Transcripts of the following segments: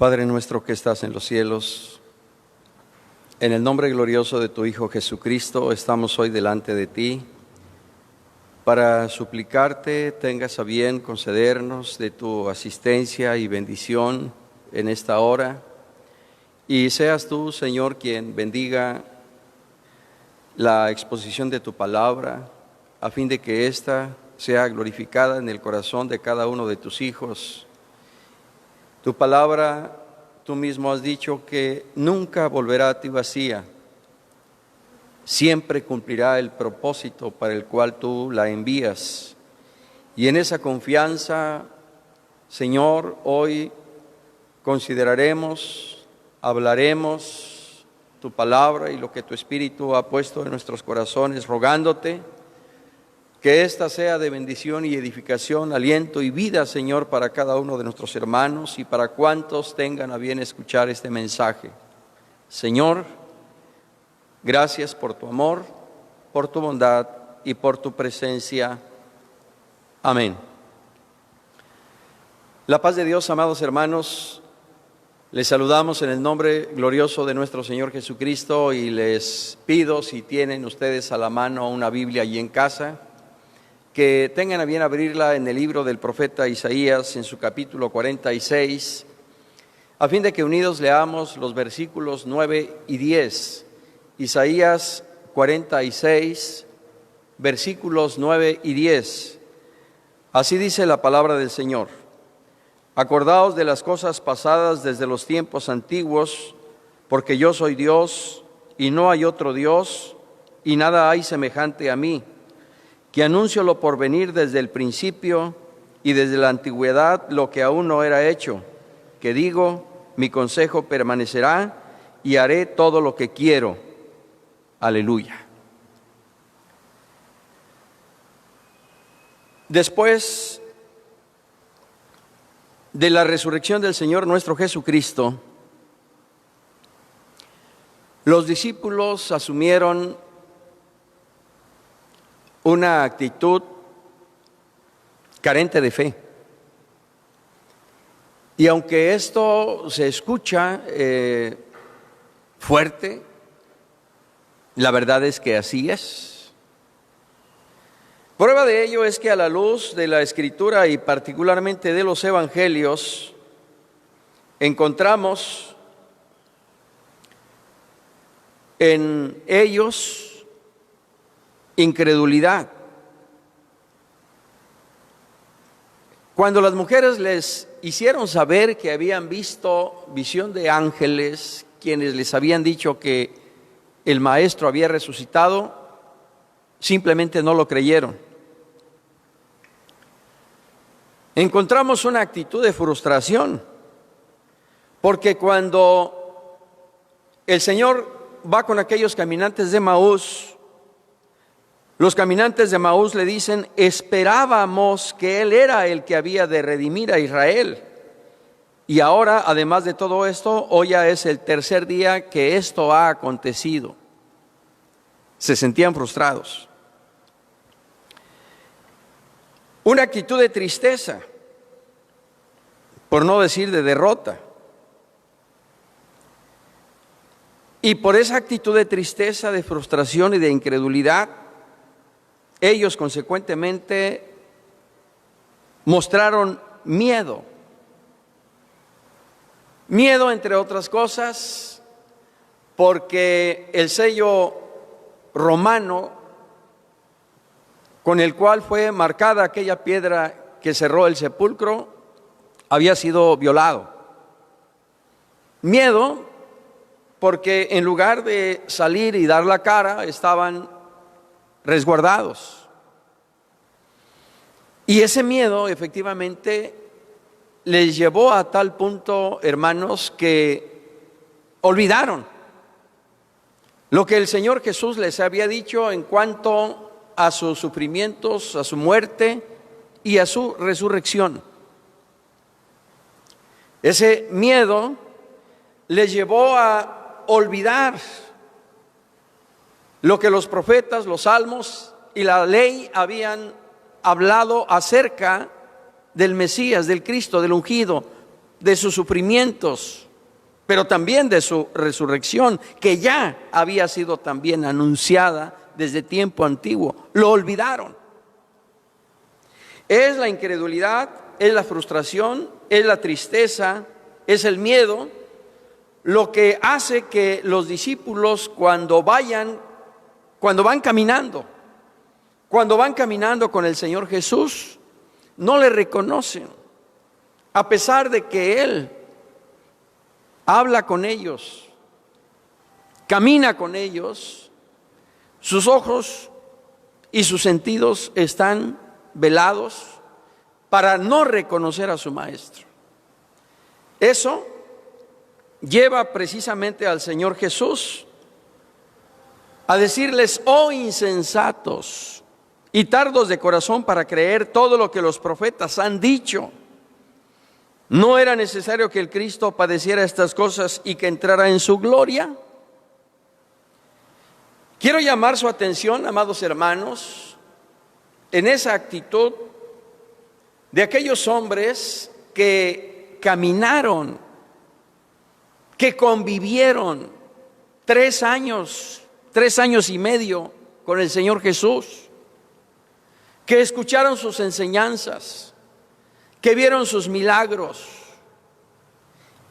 Padre nuestro que estás en los cielos, en el nombre glorioso de tu Hijo Jesucristo, estamos hoy delante de ti para suplicarte tengas a bien concedernos de tu asistencia y bendición en esta hora, y seas tú, Señor, quien bendiga la exposición de tu palabra, a fin de que ésta sea glorificada en el corazón de cada uno de tus hijos. Tu palabra, tú mismo has dicho que nunca volverá a ti vacía, siempre cumplirá el propósito para el cual tú la envías. Y en esa confianza, Señor, hoy consideraremos, hablaremos tu palabra y lo que tu Espíritu ha puesto en nuestros corazones, rogándote que ésta sea de bendición y edificación, aliento y vida, Señor, para cada uno de nuestros hermanos y para cuantos tengan a bien escuchar este mensaje. Señor, gracias por tu amor, por tu bondad y por tu presencia. Amén. La paz de Dios, amados hermanos, les saludamos en el nombre glorioso de nuestro Señor Jesucristo y les pido, si tienen ustedes a la mano una Biblia allí en casa, que tengan a bien abrirla en el libro del profeta Isaías, en su capítulo 46, a fin de que unidos leamos los versículos 9 y 10. Isaías 46, versículos 9 y 10. Así dice la palabra del Señor: Acordaos de las cosas pasadas desde los tiempos antiguos, porque yo soy Dios y no hay otro Dios, y nada hay semejante a mí, que anuncio lo por venir desde el principio y desde la antigüedad lo que aún no era hecho, que digo, mi consejo permanecerá y haré todo lo que quiero. Aleluya. Después de la resurrección del Señor nuestro Jesucristo, los discípulos asumieron una actitud carente de fe. Y aunque esto se escucha fuerte, la verdad es que así es. Prueba de ello es que a la luz de la Escritura y particularmente de los Evangelios, encontramos en ellos incredulidad. Cuando las mujeres les hicieron saber que habían visto visión de ángeles, quienes les habían dicho que el Maestro había resucitado, simplemente no lo creyeron. Encontramos una actitud de frustración, porque cuando el Señor va con aquellos caminantes de Emaús, los caminantes de Emaús le dicen: esperábamos que Él era el que había de redimir a Israel. Y ahora, además de todo esto, hoy ya es el tercer día que esto ha acontecido. Se sentían frustrados. Una actitud de tristeza, por no decir de derrota. Y por esa actitud de tristeza, de frustración y de incredulidad, ellos consecuentemente mostraron miedo. Miedo, entre otras cosas, porque el sello romano con el cual fue marcada aquella piedra que cerró el sepulcro había sido violado. Miedo porque en lugar de salir y dar la cara, estaban resguardados. Y ese miedo efectivamente les llevó a tal punto, hermanos, que olvidaron lo que el Señor Jesús les había dicho en cuanto a sus sufrimientos, a su muerte y a su resurrección. Ese miedo les llevó a olvidar lo que los profetas, los salmos y la ley habían hablado acerca del Mesías, del Cristo, del ungido, de sus sufrimientos, pero también de su resurrección, que ya había sido también anunciada desde tiempo antiguo. Lo olvidaron. Es la incredulidad, es la frustración, es la tristeza, es el miedo, lo que hace que los discípulos cuando van caminando con el Señor Jesús, no le reconocen, a pesar de que Él habla con ellos, camina con ellos, sus ojos y sus sentidos están velados para no reconocer a su Maestro. Eso lleva precisamente al Señor Jesús a decirles: oh insensatos y tardos de corazón para creer todo lo que los profetas han dicho. ¿No era necesario que el Cristo padeciera estas cosas y que entrara en su gloria? Quiero llamar su atención, amados hermanos, en esa actitud de aquellos hombres que caminaron, que convivieron 3 años y medio con el Señor Jesús, que escucharon sus enseñanzas, que vieron sus milagros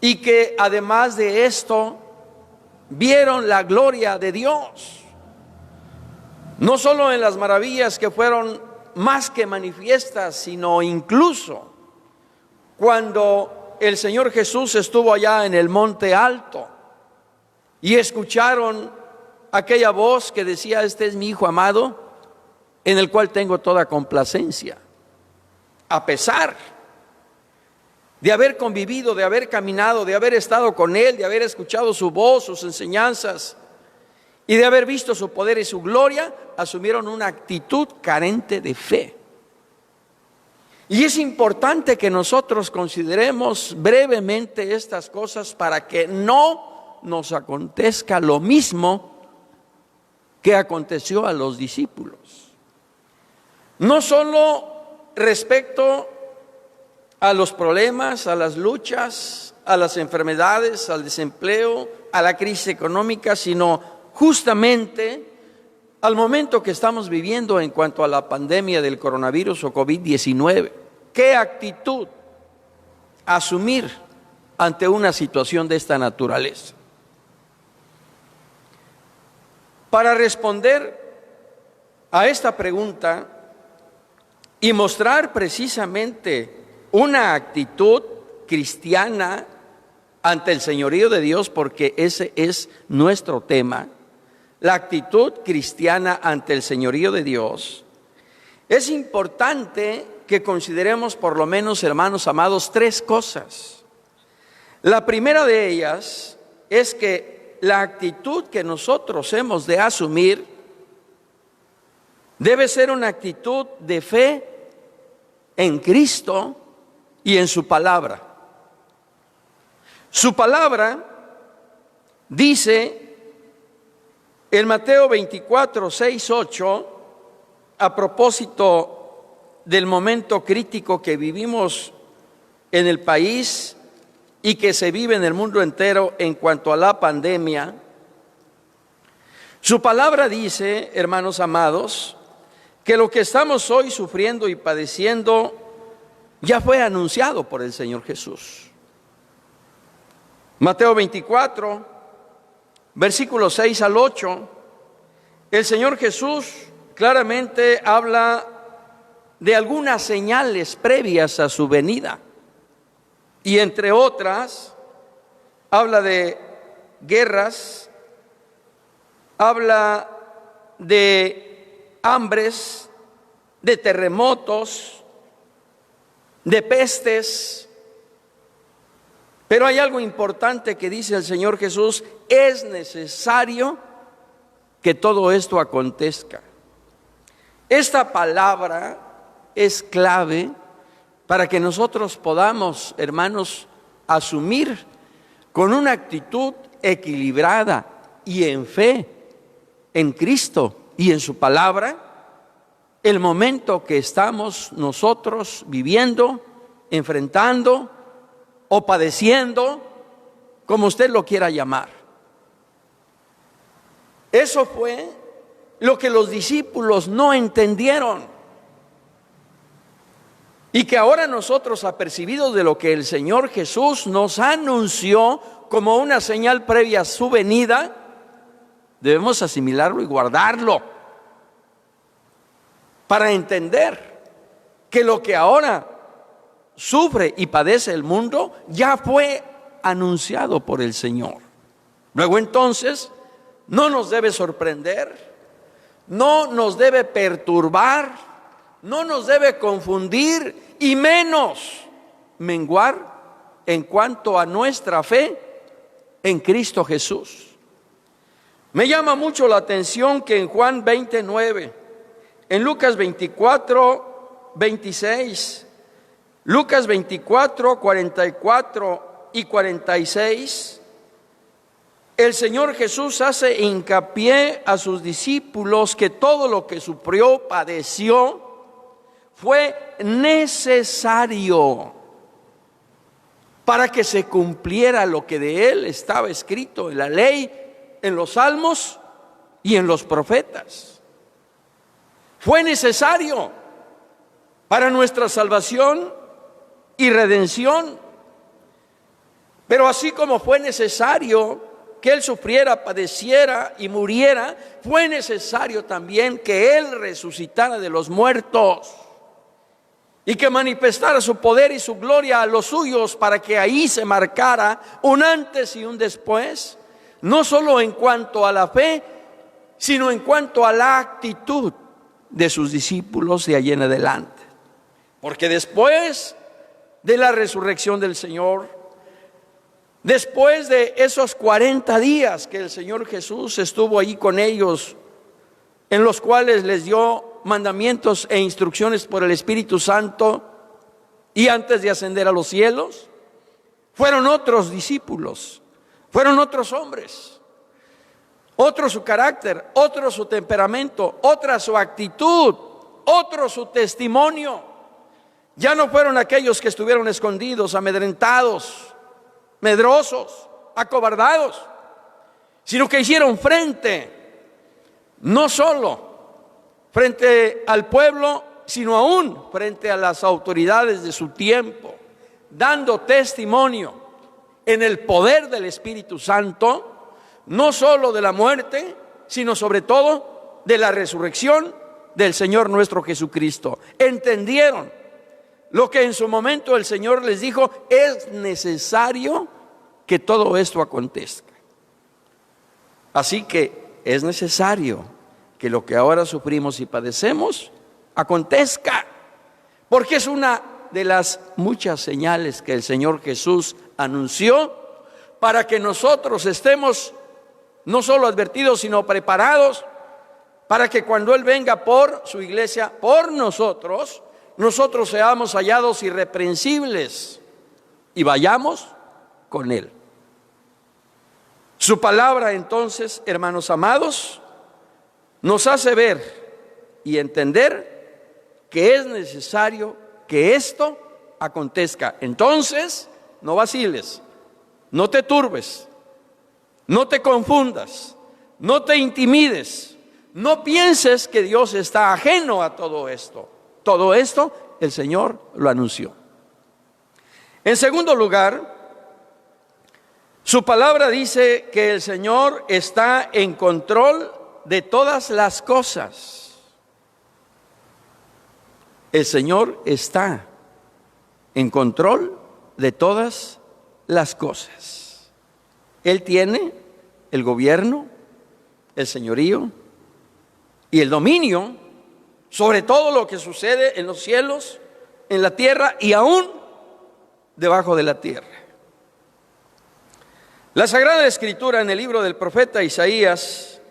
y que además de esto vieron la gloria de Dios, no solo en las maravillas que fueron más que manifiestas, sino incluso cuando el Señor Jesús estuvo allá en el monte alto y escucharon aquella voz que decía: este es mi Hijo amado, en el cual tengo toda complacencia. A pesar de haber convivido, de haber caminado, de haber estado con Él, de haber escuchado su voz, sus enseñanzas y de haber visto su poder y su gloria, asumieron una actitud carente de fe. Y es importante que nosotros consideremos brevemente estas cosas para que no nos acontezca lo mismo que aconteció a los discípulos. No solo respecto a los problemas, a las luchas, a las enfermedades, al desempleo, a la crisis económica, sino justamente al momento que estamos viviendo en cuanto a la pandemia del coronavirus o COVID-19. ¿Qué actitud asumir ante una situación de esta naturaleza? Para responder a esta pregunta y mostrar precisamente una actitud cristiana ante el señorío de Dios, porque ese es nuestro tema, la actitud cristiana ante el señorío de Dios, es importante que consideremos por lo menos, hermanos amados, 3 cosas. La primera de ellas es que la actitud que nosotros hemos de asumir debe ser una actitud de fe en Cristo y en su palabra. Su palabra dice en Mateo 24, 6, 8, a propósito del momento crítico que vivimos en el país y que se vive en el mundo entero en cuanto a la pandemia, su palabra dice, hermanos amados, que lo que estamos hoy sufriendo y padeciendo ya fue anunciado por el Señor Jesús. Mateo 24, versículos 6 al 8, el Señor Jesús claramente habla de algunas señales previas a su venida. Y entre otras, habla de guerras, habla de hambres, de terremotos, de pestes. Pero hay algo importante que dice el Señor Jesús: es necesario que todo esto acontezca. Esta palabra es clave para que nosotros podamos, hermanos, asumir con una actitud equilibrada y en fe en Cristo y en su palabra el momento que estamos nosotros viviendo, enfrentando o padeciendo, como usted lo quiera llamar. Eso fue lo que los discípulos no entendieron. Y que ahora nosotros, apercibidos de lo que el Señor Jesús nos anunció como una señal previa a su venida, debemos asimilarlo y guardarlo para entender que lo que ahora sufre y padece el mundo ya fue anunciado por el Señor. Luego entonces no nos debe sorprender, no nos debe perturbar, no nos debe confundir y menos menguar en cuanto a nuestra fe en Cristo Jesús. Me llama mucho la atención que en Juan 29, en Lucas 24, 26, Lucas 24, 44 y 46, el Señor Jesús hace hincapié a sus discípulos que todo lo que sufrió, padeció, fue necesario para que se cumpliera lo que de Él estaba escrito en la ley, en los salmos y en los profetas. Fue necesario para nuestra salvación y redención. Pero así como fue necesario que Él sufriera, padeciera y muriera, fue necesario también que Él resucitara de los muertos y que manifestara su poder y su gloria a los suyos, para que ahí se marcara un antes y un después, no solo en cuanto a la fe, sino en cuanto a la actitud de sus discípulos de allí en adelante. Porque después de la resurrección del Señor, después de esos 40 días que el Señor Jesús estuvo ahí con ellos, en los cuales les dio mandamientos e instrucciones por el Espíritu Santo, y antes de ascender a los cielos, fueron otros discípulos, fueron otros hombres, otro su carácter, otro su temperamento, otra su actitud, otro su testimonio. Ya no fueron aquellos que estuvieron escondidos, amedrentados, medrosos, acobardados, sino que hicieron frente, no solo frente al pueblo, sino aún frente a las autoridades de su tiempo, dando testimonio en el poder del Espíritu Santo, no solo de la muerte, sino sobre todo de la resurrección del Señor nuestro Jesucristo. Entendieron lo que en su momento el Señor les dijo: es necesario que todo esto acontezca. Así que es necesario que lo que ahora sufrimos y padecemos acontezca, porque es una de las muchas señales que el Señor Jesús anunció para que nosotros estemos no solo advertidos, sino preparados para que cuando Él venga por su iglesia, por nosotros seamos hallados irreprensibles y vayamos con Él. Su palabra, entonces, hermanos amados, nos hace ver y entender que es necesario que esto acontezca. Entonces, no vaciles, no te turbes, no te confundas, no te intimides, no pienses que Dios está ajeno a todo esto. Todo esto el Señor lo anunció. En segundo lugar, su palabra dice que el Señor está en control de todas las cosas. El Señor está en control de todas las cosas. Él tiene el gobierno, el señorío y el dominio sobre todo lo que sucede en los cielos, en la tierra y aún debajo de la tierra. La Sagrada Escritura en el libro del profeta Isaías,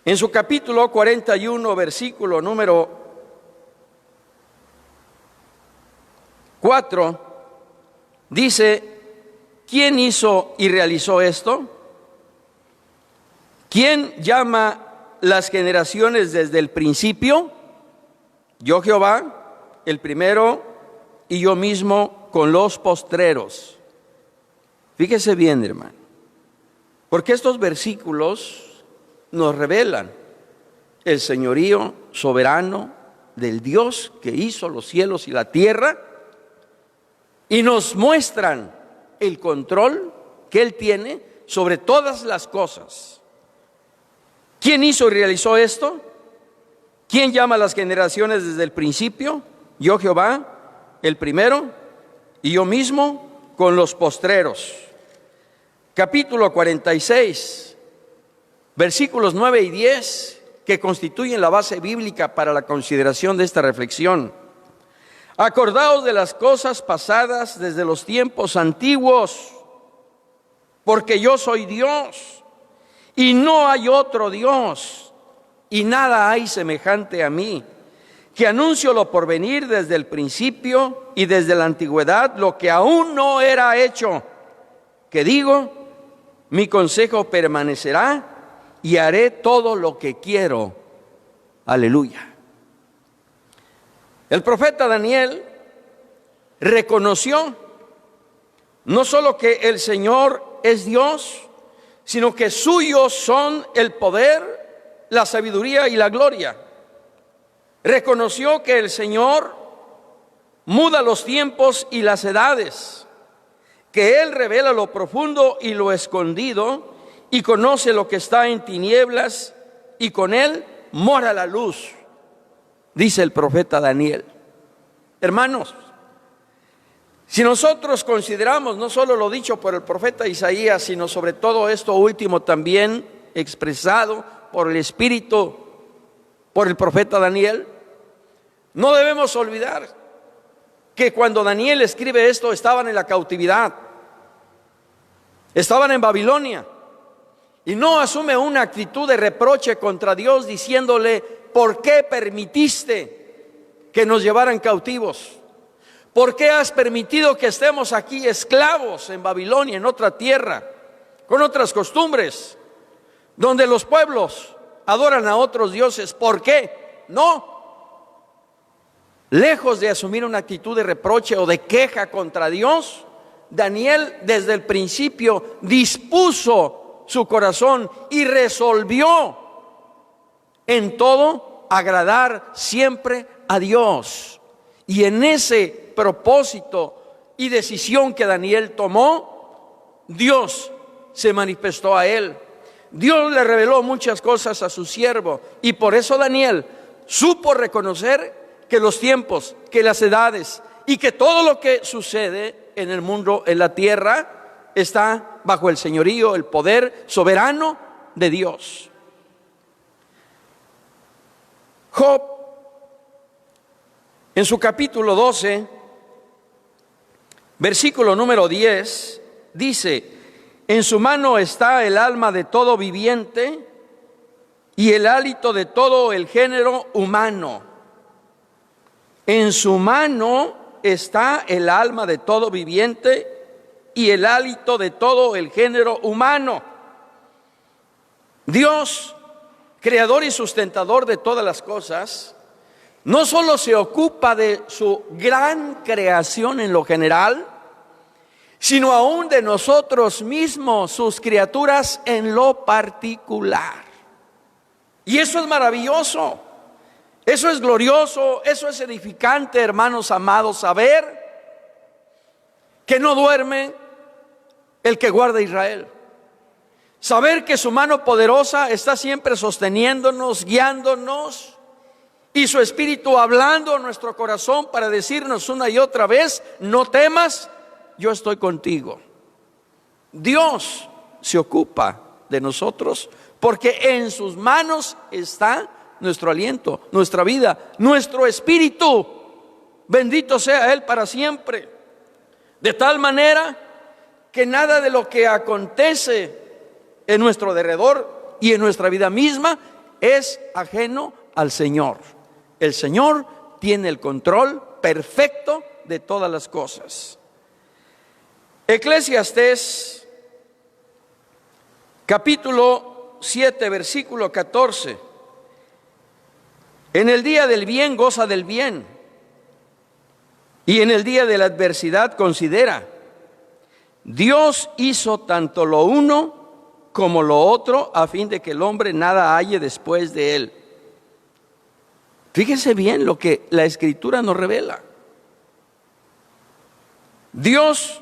en su capítulo 41, versículo número 4, dice: ¿quién hizo y realizó esto? ¿Quién llama las generaciones desde el principio? Yo, Jehová, el primero, y yo mismo con los postreros. Fíjese bien, hermano, porque estos versículos nos revelan el señorío soberano del Dios que hizo los cielos y la tierra, y nos muestran el control que Él tiene sobre todas las cosas. ¿Quién hizo y realizó esto? ¿Quién llama a las generaciones desde el principio? Yo, Jehová, el primero, y yo mismo con los postreros. Capítulo 46, versículos 9 y 10, que constituyen la base bíblica para la consideración de esta reflexión. Acordaos de las cosas pasadas desde los tiempos antiguos, porque yo soy Dios, y no hay otro Dios, y nada hay semejante a mí, que anuncio lo por venir desde el principio y desde la antigüedad, lo que aún no era hecho, que digo, mi consejo permanecerá y haré todo lo que quiero. Aleluya. El profeta Daniel reconoció no solo que el Señor es Dios, sino que suyos son el poder, la sabiduría y la gloria. Reconoció que el Señor muda los tiempos y las edades, que Él revela lo profundo y lo escondido, y conoce lo que está en tinieblas, y con Él mora la luz, dice el profeta Daniel. Hermanos, si nosotros consideramos no solo lo dicho por el profeta Isaías, sino sobre todo esto último también expresado por el Espíritu, por el profeta Daniel, no debemos olvidar que cuando Daniel escribe esto estaban en la cautividad, estaban en Babilonia, y no asume una actitud de reproche contra Dios diciéndole: ¿por qué permitiste que nos llevaran cautivos? ¿Por qué has permitido que estemos aquí esclavos en Babilonia, en otra tierra, con otras costumbres, donde los pueblos adoran a otros dioses? ¿Por qué? No. Lejos de asumir una actitud de reproche o de queja contra Dios, Daniel desde el principio dispuso su corazón y resolvió en todo agradar siempre a Dios. Y en ese propósito y decisión que Daniel tomó, Dios se manifestó a él. Dios le reveló muchas cosas a su siervo, y por eso Daniel supo reconocer que los tiempos, que las edades y que todo lo que sucede en el mundo, en la tierra, está bajo el señorío, el poder soberano de Dios. Job, en su capítulo 12, versículo número 10, dice: en su mano está el alma de todo viviente y el hálito de todo el género humano. En su mano está el alma de todo viviente y el hálito de todo el género humano. Dios, creador y sustentador de todas las cosas, no solo se ocupa de su gran creación en lo general, sino aún de nosotros mismos, sus criaturas, en lo particular. Y eso es maravilloso, eso es glorioso, eso es edificante, hermanos amados, saber que no duerme el que guarda a Israel. Saber que su mano poderosa está siempre sosteniéndonos, guiándonos, y su espíritu hablando a nuestro corazón para decirnos una y otra vez: no temas, yo estoy contigo. Dios se ocupa de nosotros porque en sus manos está nuestro aliento, nuestra vida, nuestro espíritu. Bendito sea Él para siempre. De tal manera que nada de lo que acontece en nuestro derredor y en nuestra vida misma es ajeno al Señor. El Señor tiene el control perfecto de todas las cosas. Eclesiastés capítulo 7 versículo 14: en el día del bien goza del bien, Y en el día de la adversidad considera, Dios hizo tanto lo uno como lo otro a fin de que el hombre nada halle después de él. Fíjese bien lo que la Escritura nos revela. Dios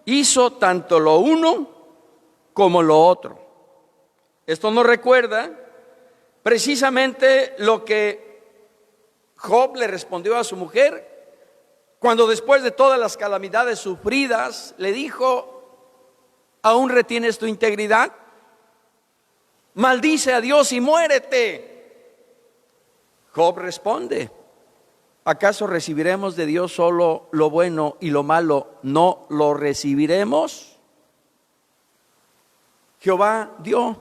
hizo tanto lo uno como lo otro. Esto nos recuerda precisamente lo que Job le respondió a su mujer cuando, después de todas las calamidades sufridas, le dijo: ¿aún retienes tu integridad? Maldice a Dios y muérete. Job responde: ¿acaso recibiremos de Dios solo lo bueno y lo malo no lo recibiremos? Jehová dio,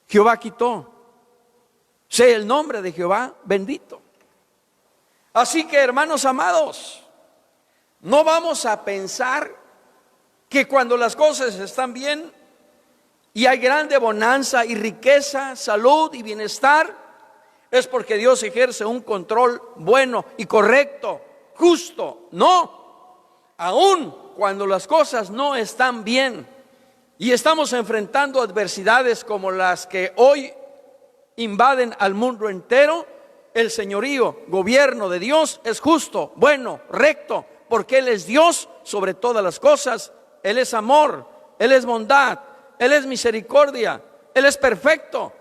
Jehová quitó. Sea el nombre de Jehová bendito. Así que, hermanos amados, no vamos a pensar que cuando las cosas están bien y hay grande bonanza y riqueza, salud y bienestar, es porque Dios ejerce un control bueno y correcto, justo. No, aún cuando las cosas no están bien y estamos enfrentando adversidades como las que hoy invaden al mundo entero, el señorío, gobierno de Dios es justo, bueno, recto, porque Él es Dios sobre todas las cosas. Él es amor, Él es bondad, Él es misericordia, Él es perfecto.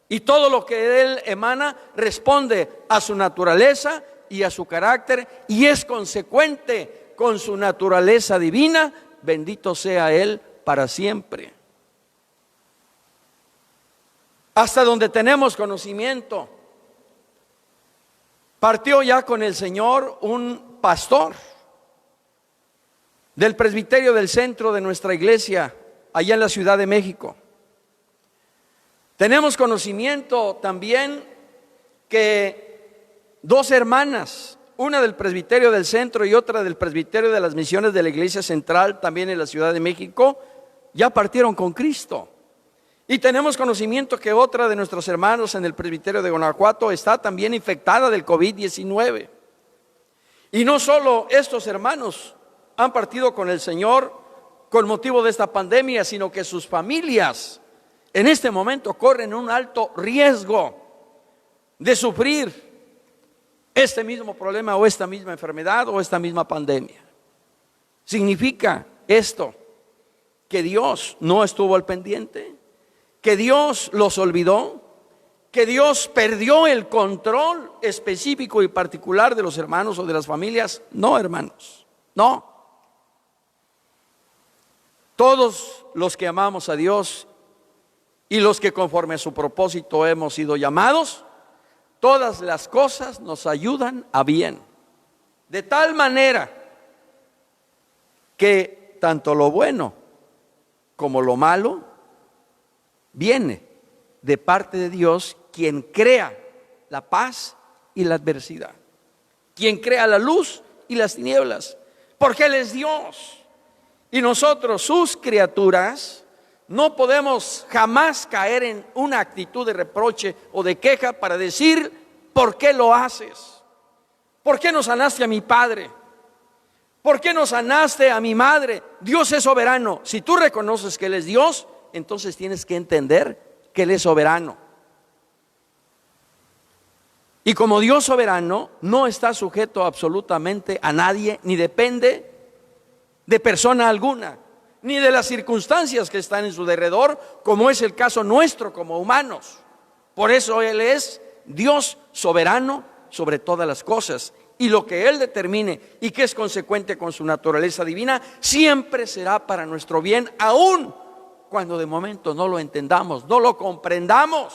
Y todo lo que de Él emana responde a su naturaleza y a su carácter y es consecuente con su naturaleza divina. Bendito sea Él para siempre. Hasta donde tenemos conocimiento, partió ya con el Señor un pastor del presbiterio del centro de nuestra iglesia, allá en la Ciudad de México. Tenemos conocimiento también que dos hermanas, una del presbiterio del centro y otra del presbiterio de las misiones de la iglesia central, también en la Ciudad de México, ya partieron con Cristo. Y tenemos conocimiento que otra de nuestros hermanos en el presbiterio de Guanajuato está también infectada del COVID-19. Y no solo estos hermanos han partido con el Señor con motivo de esta pandemia, sino que sus familias en este momento corren un alto riesgo de sufrir este mismo problema o esta misma enfermedad o esta misma pandemia. ¿Significa esto que Dios no estuvo al pendiente? ¿Que Dios los olvidó? ¿Que Dios perdió el control específico y particular de los hermanos o de las familias? No, hermanos, no. Todos los que amamos a Dios y los que conforme a su propósito hemos sido llamados, todas las cosas nos ayudan a bien. De tal manera que tanto lo bueno como lo malo viene de parte de Dios, quien crea la paz y la adversidad, quien crea la luz y las tinieblas, porque Él es Dios. Y nosotros, sus criaturas, no podemos jamás caer en una actitud de reproche o de queja para decir: ¿por qué lo haces? ¿Por qué no sanaste a mi padre? ¿Por qué no sanaste a mi madre? Dios es soberano. Si tú reconoces que Él es Dios, entonces tienes que entender que Él es soberano. Y como Dios soberano, no está sujeto absolutamente a nadie, ni depende de persona alguna, ni de las circunstancias que están en su derredor, como es el caso nuestro como humanos. Por eso Él es Dios soberano sobre todas las cosas. Y lo que Él determine y que es consecuente con su naturaleza divina, siempre será para nuestro bien, aún cuando de momento no lo entendamos, no lo comprendamos,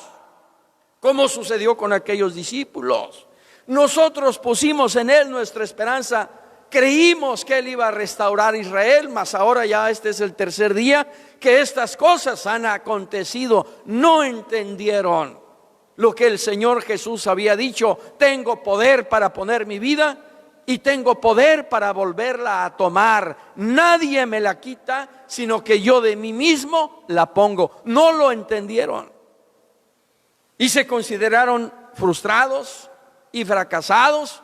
como sucedió con aquellos discípulos. Nosotros pusimos en Él nuestra esperanza, creímos que Él iba a restaurar a Israel, mas ahora ya este es el tercer día que estas cosas han acontecido. No entendieron lo que el Señor Jesús había dicho: tengo poder para poner mi vida y tengo poder para volverla a tomar. Nadie me la quita, sino que yo de mí mismo la pongo. No lo entendieron y se consideraron frustrados y fracasados,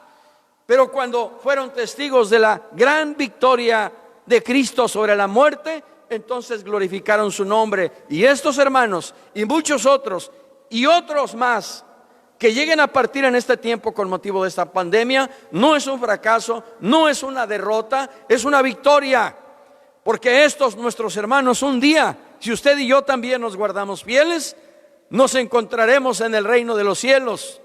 Pero cuando fueron testigos de la gran victoria de Cristo sobre la muerte, entonces glorificaron su nombre. Y estos hermanos y muchos otros y otros más que lleguen a partir en este tiempo con motivo de esta pandemia, no es un fracaso, no es una derrota, es una victoria. Porque estos nuestros hermanos, un día, si usted y yo también nos guardamos fieles, nos encontraremos en el reino de los cielos.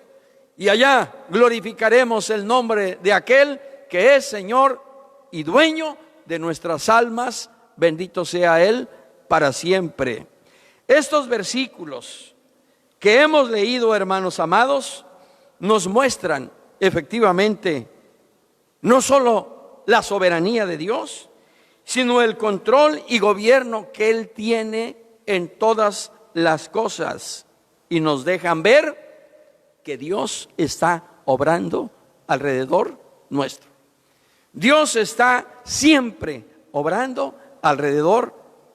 Y allá glorificaremos el nombre de aquel que es Señor y dueño de nuestras almas. Bendito sea Él para siempre. Estos versículos que hemos leído, hermanos amados, nos muestran efectivamente no solo la soberanía de Dios, sino el control y gobierno que Él tiene en todas las cosas. Y nos dejan ver que Dios está obrando alrededor nuestro. Dios está siempre obrando alrededor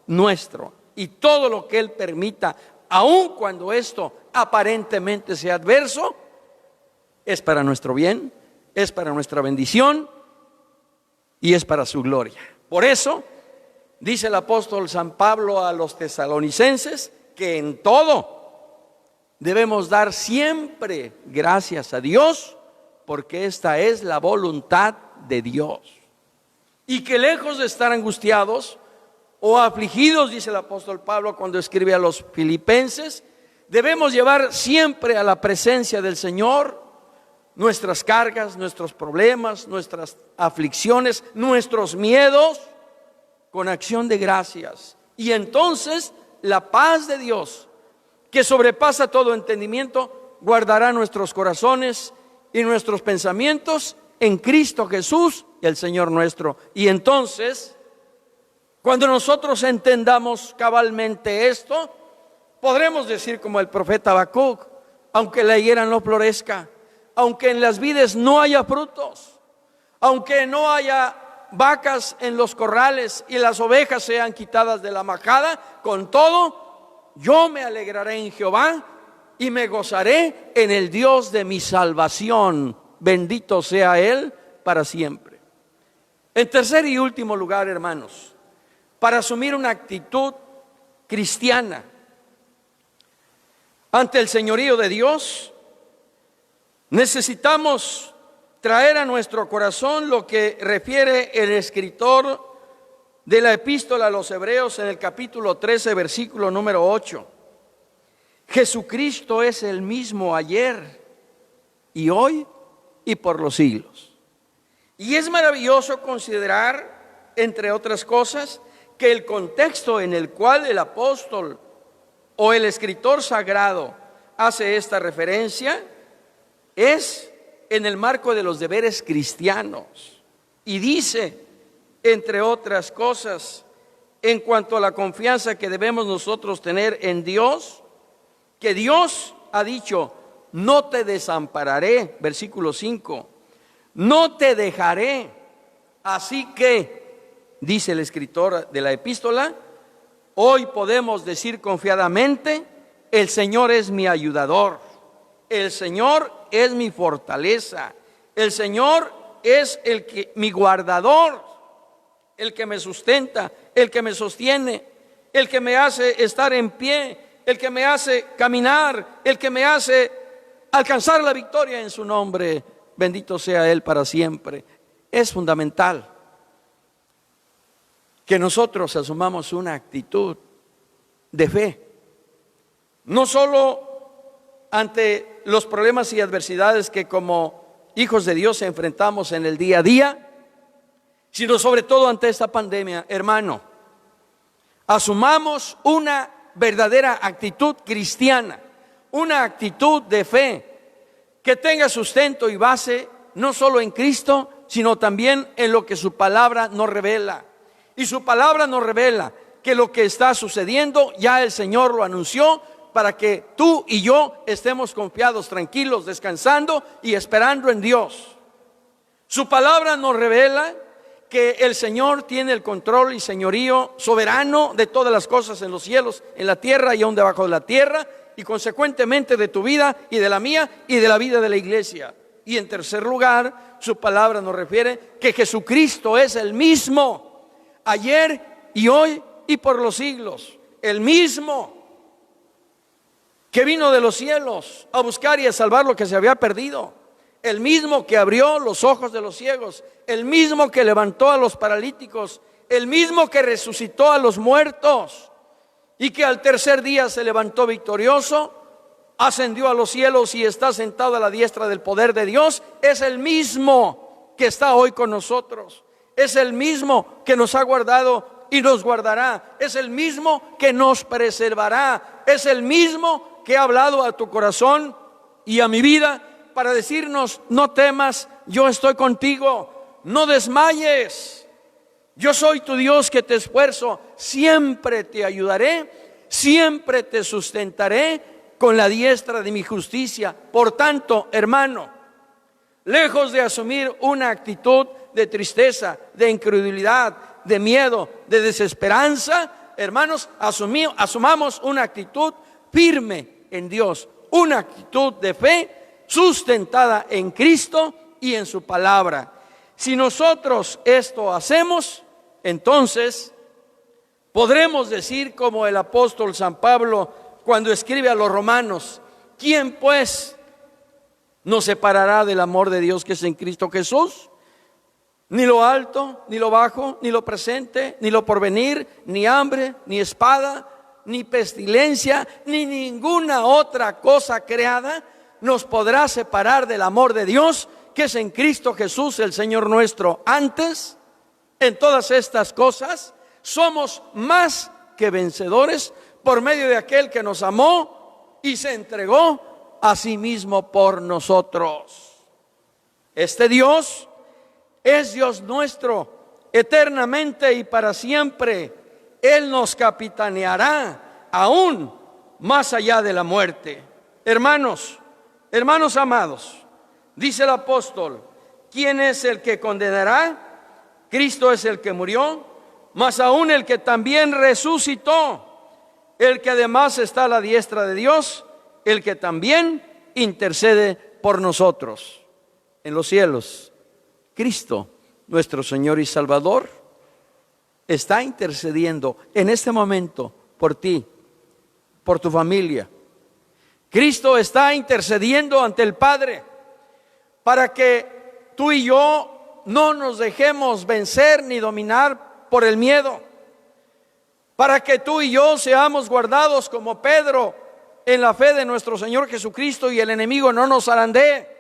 nuestro. Y todo lo que Él permita, aun cuando esto aparentemente sea adverso, es para nuestro bien, es para nuestra bendición y es para su gloria. Por eso dice el apóstol San Pablo a los tesalonicenses que en todo debemos dar siempre gracias a Dios, porque esta es la voluntad de Dios. Y que lejos de estar angustiados o afligidos, dice el apóstol Pablo cuando escribe a los filipenses, debemos llevar siempre a la presencia del Señor nuestras cargas, nuestros problemas, nuestras aflicciones, nuestros miedos, con acción de gracias. Y entonces la paz de Dios, que sobrepasa todo entendimiento, guardará nuestros corazones y nuestros pensamientos en Cristo Jesús, el Señor nuestro. Y entonces, cuando nosotros entendamos cabalmente esto, podremos decir como el profeta Habacuc: aunque la higuera no florezca, aunque en las vides no haya frutos, aunque no haya vacas en los corrales y las ovejas sean quitadas de la majada, con todo yo me alegraré en Jehová y me gozaré en el Dios de mi salvación. Bendito sea Él para siempre. En tercer y último lugar, hermanos, para asumir una actitud cristiana ante el señorío de Dios, necesitamos traer a nuestro corazón lo que refiere el escritor de la epístola a los Hebreos en el capítulo 13, versículo número 8. Jesucristo es el mismo ayer y hoy y por los siglos. Y es maravilloso considerar, entre otras cosas, que el contexto en el cual el apóstol o el escritor sagrado hace esta referencia es en el marco de los deberes cristianos. Y dice, entre otras cosas, en cuanto a la confianza que debemos nosotros tener en Dios, que Dios ha dicho: no te desampararé, versículo 5, no te dejaré. Así que, dice el escritor de la epístola, hoy podemos decir confiadamente: el Señor es mi ayudador, el Señor es mi fortaleza, el Señor es mi guardador, el que me sustenta, el que me sostiene, el que me hace estar en pie, el que me hace caminar, el que me hace alcanzar la victoria en su nombre. Bendito sea Él para siempre. Es fundamental que nosotros asumamos una actitud de fe, no solo ante los problemas y adversidades que como hijos de Dios enfrentamos en el día a día, sino sobre todo ante esta pandemia. Hermano, asumamos una verdadera actitud cristiana, una actitud de fe que tenga sustento y base no solo en Cristo, sino también en lo que su palabra nos revela. Y su palabra nos revela que lo que está sucediendo ya el Señor lo anunció, para que tú y yo estemos confiados, tranquilos, descansando y esperando en Dios. Su palabra nos revela que el Señor tiene el control y señorío soberano de todas las cosas en los cielos, en la tierra y aún debajo de la tierra, y consecuentemente de tu vida y de la mía y de la vida de la iglesia. Y en tercer lugar, su palabra nos refiere que Jesucristo es el mismo, ayer y hoy y por los siglos. El mismo que vino de los cielos a buscar y a salvar lo que se había perdido. El mismo que abrió los ojos de los ciegos. El mismo que levantó a los paralíticos. El mismo que resucitó a los muertos. Y que al tercer día se levantó victorioso, ascendió a los cielos y está sentado a la diestra del poder de Dios. Es el mismo que está hoy con nosotros. Es el mismo que nos ha guardado y nos guardará. Es el mismo que nos preservará. Es el mismo que ha hablado a tu corazón y a mi vida para decirnos: no temas, yo estoy contigo, no desmayes. Yo soy tu Dios que te esfuerzo, siempre te ayudaré, siempre te sustentaré con la diestra de mi justicia. Por tanto, hermano, lejos de asumir una actitud de tristeza, de incredulidad, de miedo, de desesperanza, hermanos, asumamos una actitud firme en Dios, una actitud de fe sustentada en Cristo y en su palabra. Si nosotros esto hacemos, entonces podremos decir como el apóstol San Pablo cuando escribe a los romanos: ¿quién pues nos separará del amor de Dios que es en Cristo Jesús? Ni lo alto, ni lo bajo, ni lo presente, ni lo porvenir, ni hambre, ni espada, ni pestilencia, ni ninguna otra cosa creada nos podrá separar del amor de Dios que es en Cristo Jesús el Señor nuestro. Antes, en todas estas cosas, somos más que vencedores por medio de aquel que nos amó y se entregó a sí mismo por nosotros. Este Dios es Dios nuestro eternamente y para siempre. Él nos capitaneará aún más allá de la muerte. Hermanos amados, dice el apóstol: ¿quién es el que condenará? Cristo es el que murió, mas aún el que también resucitó, el que además está a la diestra de Dios, el que también intercede por nosotros en los cielos. Cristo, nuestro Señor y Salvador, está intercediendo en este momento por ti, por tu familia. Cristo está intercediendo ante el Padre para que tú y yo no nos dejemos vencer ni dominar por el miedo, para que tú y yo seamos guardados como Pedro en la fe de nuestro Señor Jesucristo y el enemigo no nos zarandee.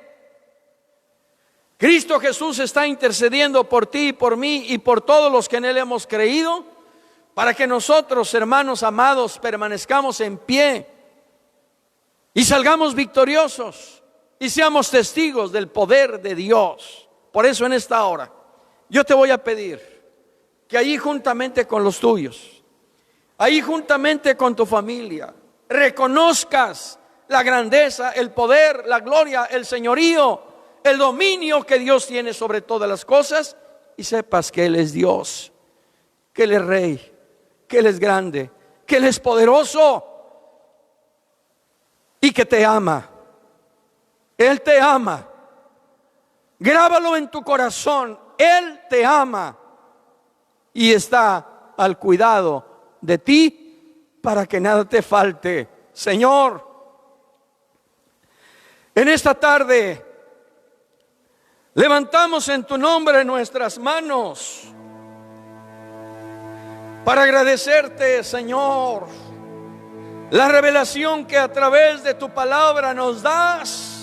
Cristo Jesús está intercediendo por ti y por mí y por todos los que en Él hemos creído, para que nosotros, hermanos amados, permanezcamos en pie y salgamos victoriosos y seamos testigos del poder de Dios. Por eso en esta hora yo te voy a pedir que allí juntamente con los tuyos, ahí juntamente con tu familia, reconozcas la grandeza, el poder, la gloria, el señorío, el dominio que Dios tiene sobre todas las cosas, y sepas que Él es Dios, que Él es Rey, que Él es grande, que Él es poderoso y que te ama. Él te ama. Grábalo en tu corazón. Él te ama y está al cuidado de ti para que nada te falte. Señor, en esta tarde levantamos en tu nombre nuestras manos para agradecerte, Señor, la revelación que a través de tu palabra nos das,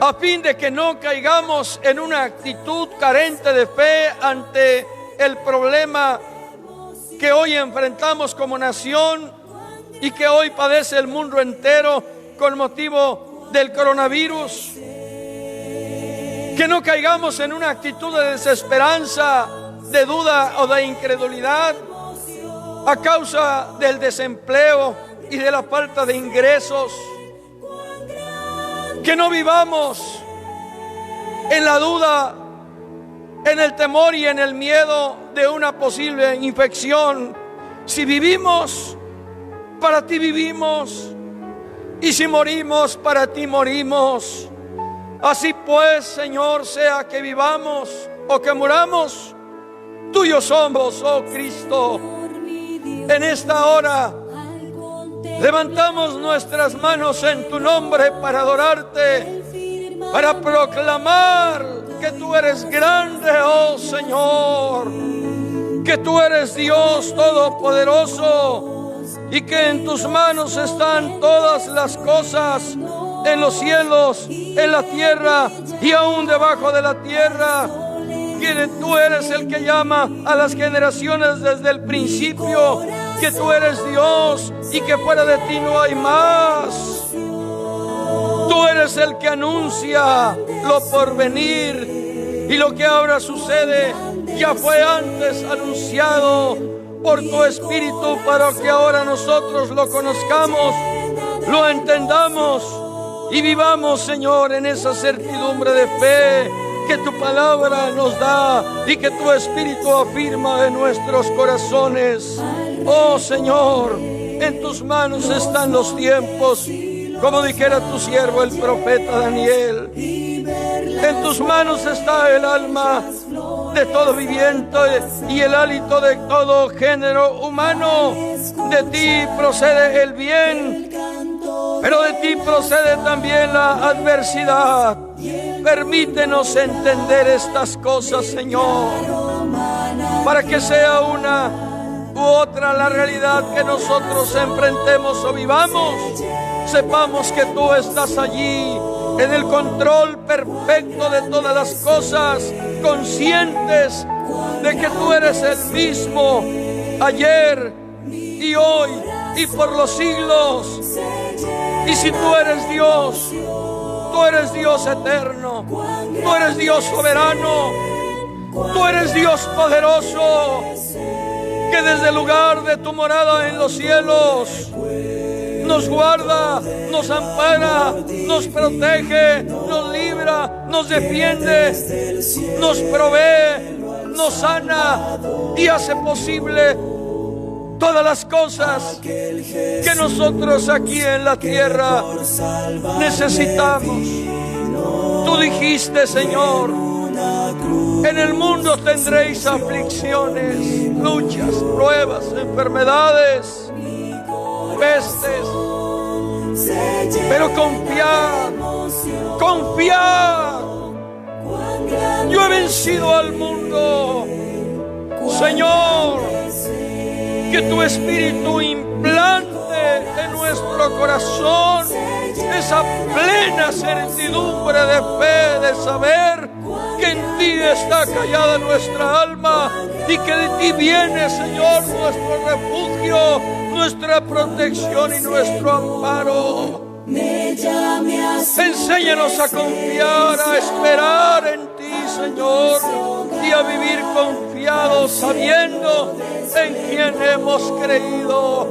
a fin de que no caigamos en una actitud carente de fe ante el problema que hoy enfrentamos como nación y que hoy padece el mundo entero con motivo del coronavirus. Que no caigamos en una actitud de desesperanza, de duda o de incredulidad a causa del desempleo y de la falta de ingresos. Que no vivamos en la duda, en el temor y en el miedo de una posible infección. Si vivimos, para ti vivimos, y si morimos, para ti morimos. Así pues, Señor, sea que vivamos o que muramos, tuyos somos, oh Cristo. En esta hora levantamos nuestras manos en tu nombre para adorarte, para proclamar que tú eres grande, oh Señor, que tú eres Dios todopoderoso y que en tus manos están todas las cosas, en los cielos, en la tierra y aún debajo de la tierra. Que tú eres el que llama a las generaciones desde el principio, que tú eres Dios y que fuera de ti no hay más. Tú eres el que anuncia lo por venir, y lo que ahora sucede ya fue antes anunciado por tu Espíritu, para que ahora nosotros lo conozcamos, lo entendamos y vivamos, Señor, en esa certidumbre de fe que tu palabra nos da y que tu Espíritu afirma en nuestros corazones. Oh Señor, en tus manos están los tiempos, como dijera tu siervo el profeta Daniel. En tus manos está el alma de todo viviente y el hálito de todo género humano. De ti procede el bien, pero de ti procede también la adversidad. Permítenos entender estas cosas, Señor, para que sea una u otra la realidad que nosotros enfrentemos o vivamos. Sepamos que tú estás allí en el control perfecto de todas las cosas, conscientes de que tú eres el mismo ayer y hoy y por los siglos. Y si tú eres Dios, tú eres Dios eterno, tú eres Dios soberano, tú eres Dios poderoso, que desde el lugar de tu morada en los cielos nos guarda, nos ampara, nos protege, nos libra, nos defiende, nos provee, nos sana y hace posible todas las cosas que nosotros aquí en la tierra necesitamos. Tú dijiste, Señor, en el mundo tendréis aflicciones, luchas, pruebas, enfermedades, pestes, pero confiad, confiad. Yo he vencido al mundo. Señor, que tu Espíritu implante en nuestro corazón esa plena certidumbre de fe, de saber que en ti está callada nuestra alma y que de ti viene, Señor, nuestro refugio, nuestra protección y nuestro amparo. Enséñanos a confiar, a esperar en ti, Señor, y a vivir confiados, sabiendo en quién hemos creído.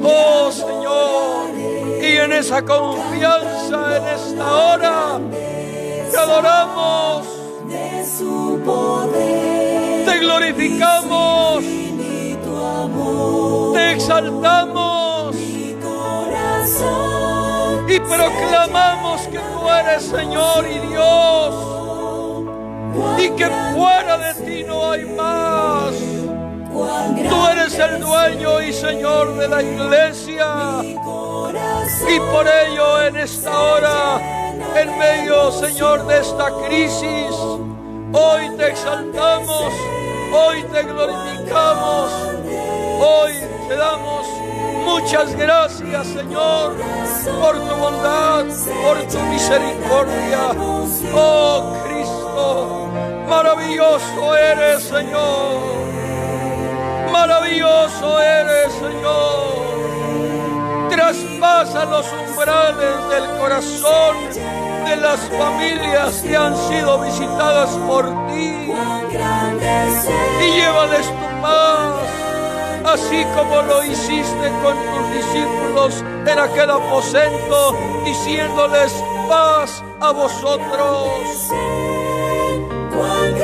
Oh Señor, y en esa confianza, en esta hora, te adoramos, te glorificamos, te exaltamos y proclamamos que tú eres Señor y Dios, y que fuera de ti no hay más. Tú eres el dueño y Señor de la iglesia, y por ello en esta hora, en medio, Señor, de esta crisis, hoy te exaltamos, hoy te glorificamos, hoy te damos muchas gracias, Señor, por tu bondad, por tu misericordia. Oh Cristo, maravilloso eres, Señor. Maravilloso eres, Señor. Traspasa los umbrales del corazón de las familias que han sido visitadas por ti y llévales tu paz, así como lo hiciste con tus discípulos en aquel aposento, diciéndoles paz a vosotros.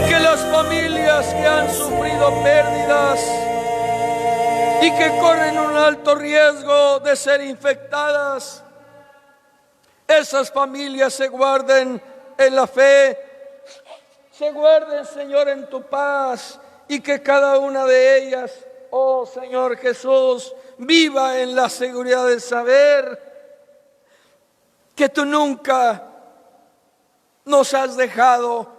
Que las familias que han sufrido pérdidas y que corren un alto riesgo de ser infectadas, esas familias se guarden en la fe se guarden, Señor, en tu paz, y que cada una de ellas, oh Señor Jesús, viva en la seguridad de saber que tú nunca nos has dejado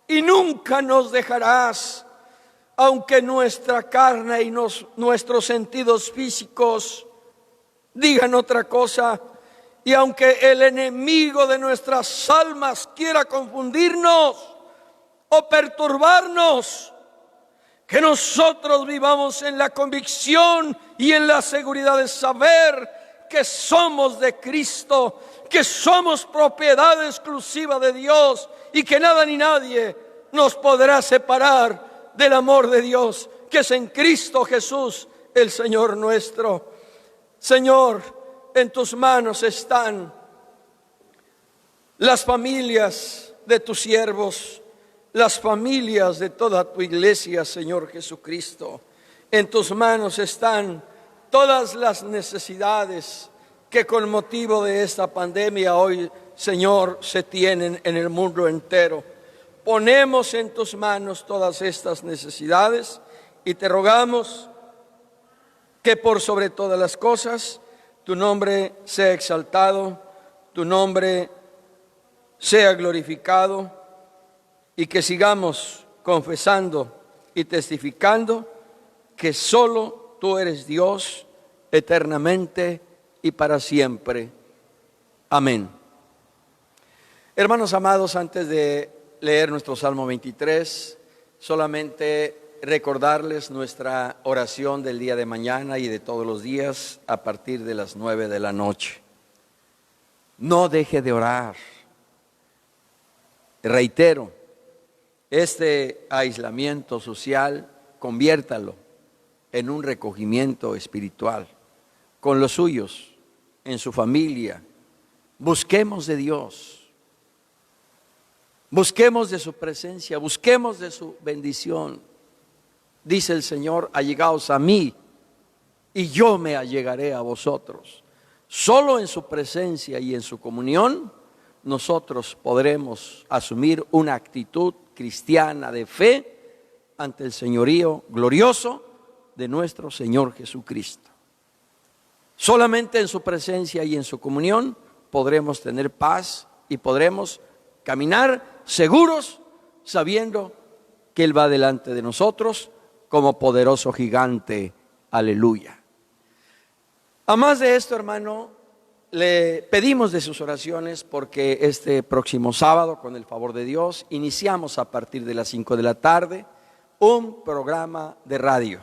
y nunca nos dejarás, aunque nuestra carne y nuestros sentidos físicos digan otra cosa, y aunque el enemigo de nuestras almas quiera confundirnos o perturbarnos, que nosotros vivamos en la convicción y en la seguridad de saber que somos de Cristo, que somos propiedad exclusiva de Dios y que nada ni nadie nos podrá separar del amor de Dios que es en Cristo Jesús, el Señor nuestro. Señor, en tus manos están las familias de tus siervos, las familias de toda tu iglesia, Señor Jesucristo. En tus manos están todas las necesidades que con motivo de esta pandemia hoy, Señor, se tienen en el mundo entero. Ponemos en tus manos todas estas necesidades y te rogamos que por sobre todas las cosas tu nombre sea exaltado, tu nombre sea glorificado, y que sigamos confesando y testificando que solo tú eres Dios eternamente y para siempre. Amén. Hermanos amados, antes de leer nuestro Salmo 23, solamente recordarles nuestra oración del día de mañana y de todos los días a partir de las 9 de la noche. No deje de orar. Reitero, este aislamiento social, conviértalo en un recogimiento espiritual con los suyos, en su familia. Busquemos de Dios, busquemos de su presencia, busquemos de su bendición. Dice el Señor: allegaos a mí y yo me allegaré a vosotros. Solo en su presencia y en su comunión nosotros podremos asumir una actitud cristiana de fe ante el señorío glorioso de nuestro Señor Jesucristo. Solamente en su presencia y en su comunión podremos tener paz y podremos caminar seguros, sabiendo que Él va delante de nosotros como poderoso gigante. Aleluya. A más de esto, hermano, le pedimos de sus oraciones porque este próximo sábado, con el favor de Dios, iniciamos a partir de las 5 de la tarde un programa de radio.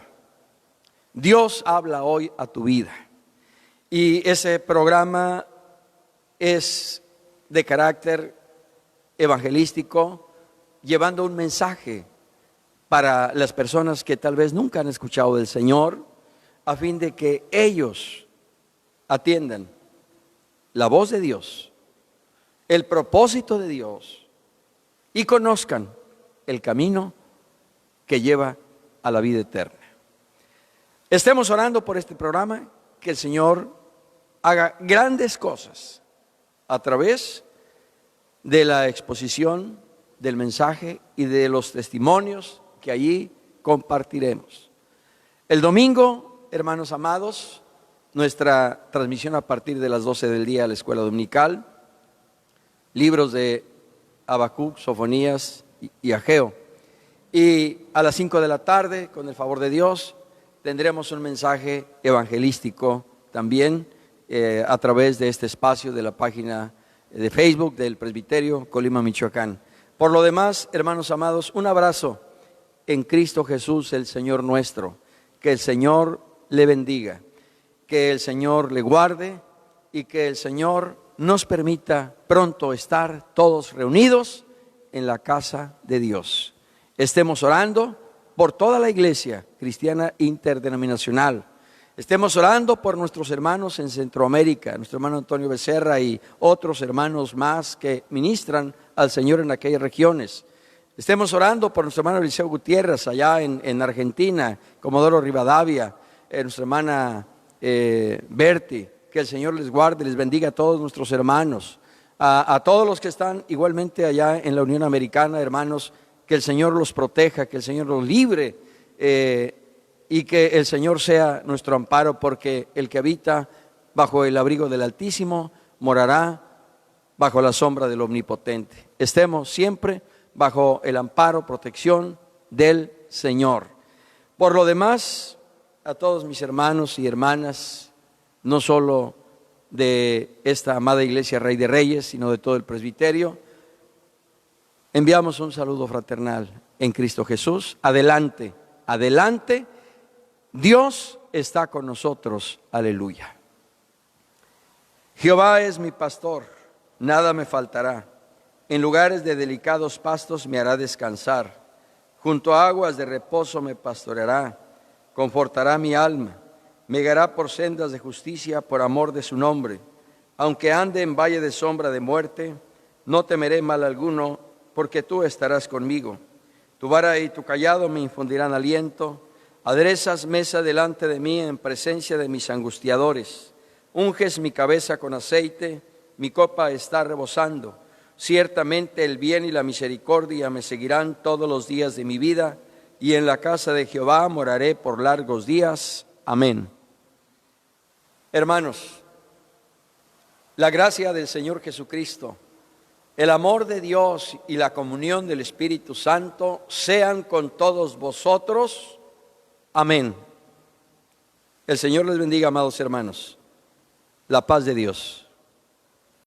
Dios habla hoy a tu vida. Y ese programa es de carácter evangelístico, llevando un mensaje para las personas que tal vez nunca han escuchado del Señor, a fin de que ellos atiendan la voz de Dios, el propósito de Dios, y conozcan el camino que lleva a la vida eterna. Estemos orando por este programa, que el Señor haga grandes cosas a través de la exposición del mensaje y de los testimonios que allí compartiremos. El domingo, hermanos amados, nuestra transmisión a partir de las 12 del día a la escuela dominical, libros de Habacuc, Sofonías y Ageo. Y a las 5 de la tarde, con el favor de Dios, tendremos un mensaje evangelístico también a través de este espacio de la página de Facebook del Presbiterio Colima, Michoacán. Por lo demás, hermanos amados, un abrazo en Cristo Jesús, el Señor nuestro. Que el Señor le bendiga, que el Señor le guarde y que el Señor nos permita pronto estar todos reunidos en la casa de Dios. Estemos orando por toda la iglesia cristiana interdenominacional. Estemos orando por nuestros hermanos en Centroamérica, nuestro hermano Antonio Becerra y otros hermanos más que ministran al Señor en aquellas regiones. Estemos orando por nuestro hermano Eliseo Gutiérrez allá en Argentina, Comodoro Rivadavia, nuestra hermana Berti, que el Señor les guarde, les bendiga a todos nuestros hermanos. A todos los que están igualmente allá en la Unión Americana, hermanos, que el Señor los proteja, que el Señor los libre y que el Señor sea nuestro amparo, porque el que habita bajo el abrigo del Altísimo morará bajo la sombra del Omnipotente. Estemos siempre bajo el amparo, protección del Señor. Por lo demás, a todos mis hermanos y hermanas, no solo de esta amada iglesia Rey de Reyes, sino de todo el presbiterio, enviamos un saludo fraternal en Cristo Jesús. Adelante, adelante, Dios está con nosotros, aleluya. Jehová es mi pastor, nada me faltará. En lugares de delicados pastos me hará descansar. Junto a aguas de reposo me pastoreará. Confortará mi alma. Me guiará por sendas de justicia por amor de su nombre. Aunque ande en valle de sombra de muerte, no temeré mal alguno, porque tú estarás conmigo. Tu vara y tu cayado me infundirán aliento. Aderezas mesa delante de mí en presencia de mis angustiadores. Unges mi cabeza con aceite, mi copa está rebosando. Ciertamente el bien y la misericordia me seguirán todos los días de mi vida, y en la casa de Jehová moraré por largos días. Amén. Hermanos, la gracia del Señor Jesucristo, el amor de Dios y la comunión del Espíritu Santo sean con todos vosotros. Amén. El Señor les bendiga, amados hermanos. La paz de Dios.